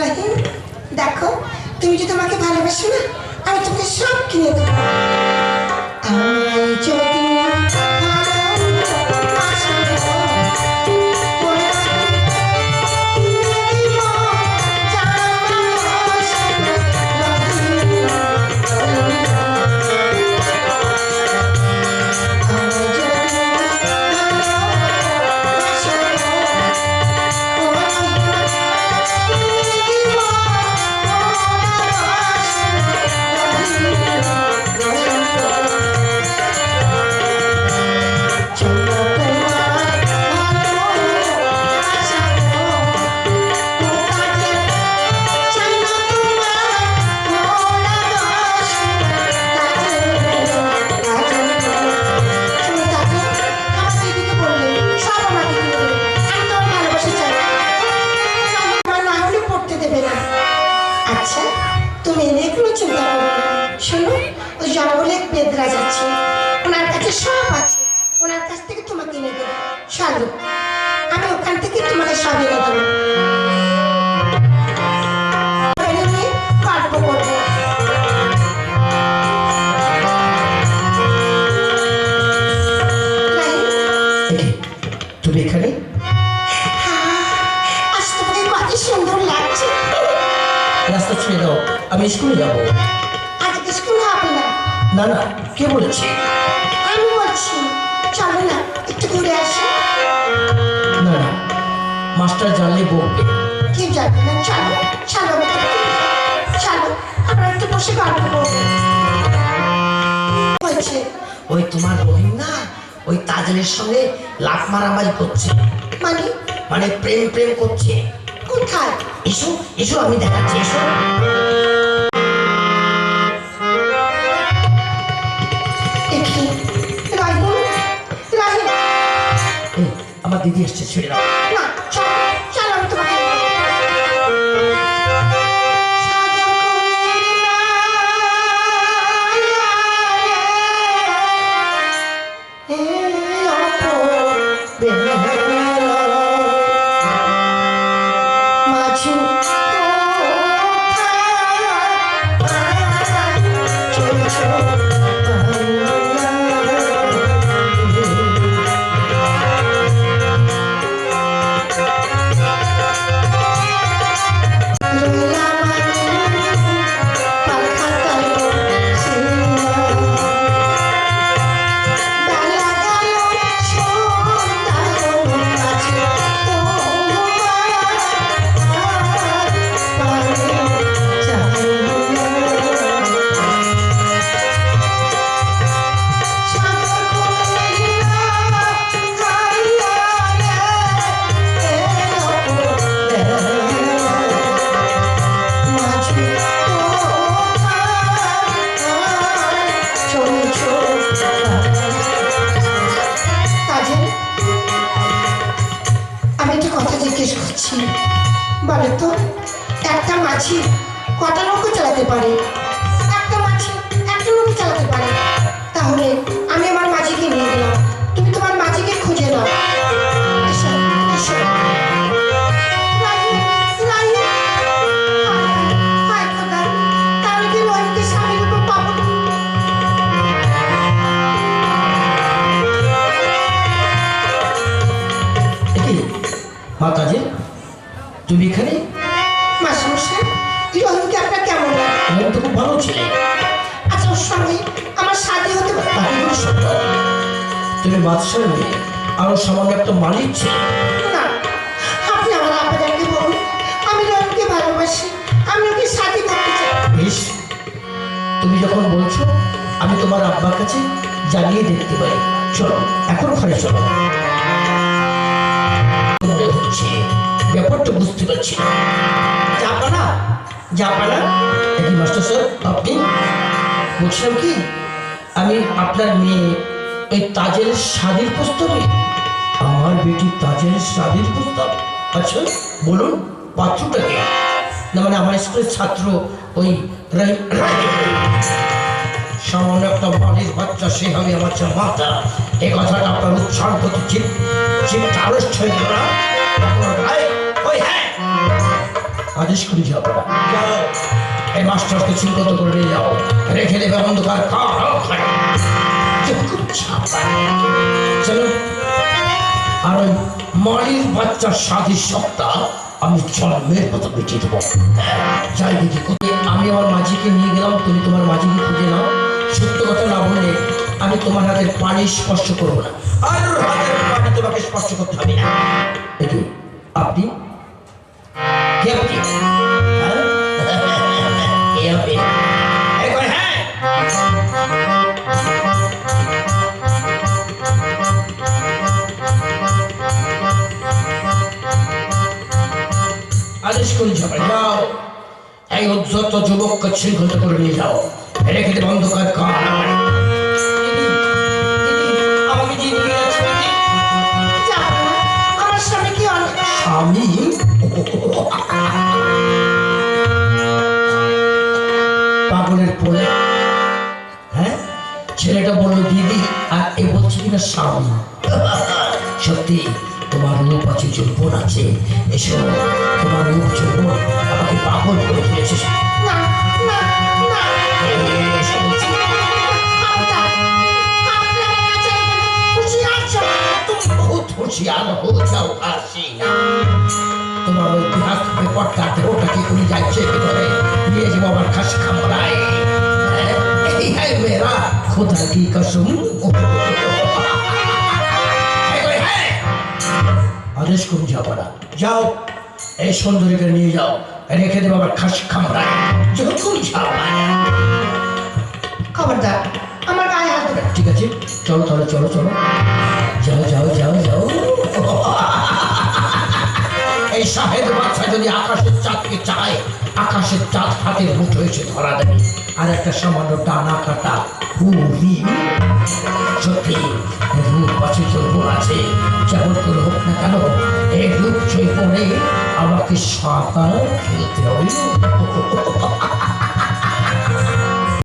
রাহিম, দেখো তুমি যদি তোমাকে ভালোবাসো না, আমি তোমাকে সব কিনে দেবো। আমায় যদি বেদরা যাচ্ছে, ওনার কাছে সব আছে, ওনার কাছ থেকে তোমাকে এনে দেবো। চলো, আমি ওখান থেকে তোমাকে সব এনে দেবো। গল্প করবো। তুমি এখানে? আজ তোমাকে কত সুন্দর লাগছে। রাস্তা ছেড়ে দাও, আমি স্কুলে যাবো। আজকে স্কুল হবে না। না না, কে বলেছে? আমি বলছি, চলো না একটু ঘুরে আসি। না না, মাস্টার জানলে বকবে। কি যাবে না, চলো চলো চলো, আমরা একটু বসে গল্প করবো। বলছে ওই তোমার রহিম না, ওই তাজেলের সঙ্গে লাফ মারামারি করছে। মানে? মানে প্রেম প্রেম করছে। কোথায়? এসো এসো, আমি দেখাচ্ছি, এসো। আমার দিদি এসছে, ছেড়ে দাও। না, চলো চলো, আমি তোমাকে বলো তো, একটা মাছি কটা নৌকো চালাতে পারে? একটা মাছি একটা নৌকো চালাতে পারে। তাহলে আমি আমার মাঝিকে নিয়ে গেলাম, তুমি তোমার মাঝিকে খুঁজে নাও। এসো এসো। তাহলে কি রহিমকে স্বামীর উপর পাবো? মাতাজি, তুমি এখানে? মাসিমশাই, রহিমকে আপনার কেমন লাগে? রহিম তো খুব ভালো ছিল। আচ্ছা, ওর সঙ্গে আমার শাদী হতে পারে? তুমি বাদশাহ নয়, আরো সামান্য একটা মালিক ছিল। না, আপনি আমার আব্বাজানকে বলুন আমি রহিমকে ভালোবাসি, আমি ওকে শাদী করতে চাই। বেশ, তুমি যখন বলছো আমি তোমার আব্বার কাছে জানিয়ে দেখতে পারি। চলো এখন ঘরে চলো। মনে হচ্ছে ব্যাপারটা বুঝতে পারছি না। যাবা না যাবা না? একই মাস্টার স্যার, আপনি বলছিলাম কি, আমি আপনার মেয়ে এই তাজের শাদীর প্রস্তাবে। আমার বেটি তাজের শাদীর প্রস্তাব? আচ্ছা বলুন, পাত্রটাকে? না মানে আমার স্কুলের ছাত্র ওই সামান্য একটা বাড়ির বাচ্চা, সে হবে আমার মাতা। এই কথাটা আপনার উচ্চারণ করতে চিন্তা আড়ষ্ট হয়ে গেল না? ওই হ্যাঁ, আদেশ করি যাবো না যাও এই মাস্টারকে চিন্তা করে নিয়ে যাও রেখে দেবে অন্ধকার চলো আর ওই মালির বাচ্চার সাথী সপ্তাহ আমি জন্মের মতো বেঁচে দেবো যাই দেখি আমি আমার মাঝিকে নিয়ে গেলাম তুমি তোমার মাঝিকে খুঁজে নাও সত্য কথা না বললে আমি তোমার হাতের পানি স্পর্শ করবো না আর ওর হাতের পানি তোমাকে স্পর্শ করতে হবে না দেখি আপনি কে আপনি হ্যাঁ? কে আপনি? এই করে, হ্যাঁ আদেশ করি যাও এই উদ্ধত যুবককে শৃঙ্খলিত করে নিয়ে যাও রেখে দেবে অন্ধকার কাল আমাকে দিয়ে নিয়ে যাচ্ছে যাবো না, আমার স্বামী কি অনেক স্বামী পাগলের পোলে হ্যাঁ ছেলেটা বললো দিদি আর এ বলছে কিনা স্বামী সত্যি তোমার রূপ আছে যৌবন আছে এসব তোমার রূপ যৌবন আমাকে পাগল করে ফেলেছে না না না এসব বলছি। তুমি বহুত হুঁশিয়ার হো যাও কাশি তোমার ওই বিহার পেপারটা দেহটাকে উড়ে যাচ্ছে ভেতরে নিয়ে যাবো আমার খাস খামড়ায় এই হ্যাঁ মেরা খুদা কি কসম আদেশ করুন যাবো না যাও এই সুন্দরীকে নিয়ে যাও রেখে দেবো আমার খাস খামড়ায় যখন যাও খবরদার আমার গায়ে হাত দেবে না। ঠিক আছে চলো তাহলে চলো চলো যাও যাও যাও যাও এই সাহেব বাচ্চা যদি আকাশের চাঁদকে চায় আকাশের চাঁদ হাতের মুঠো এসে ধরা দেবে আর একটা সামান্য টানা কাটা হুহি সত্যি রূপ আছে যৌবন আছে যেমন করে হোক না কেন এই রূপ যৌবনে আমাকে সাঁতার খেলতে হবে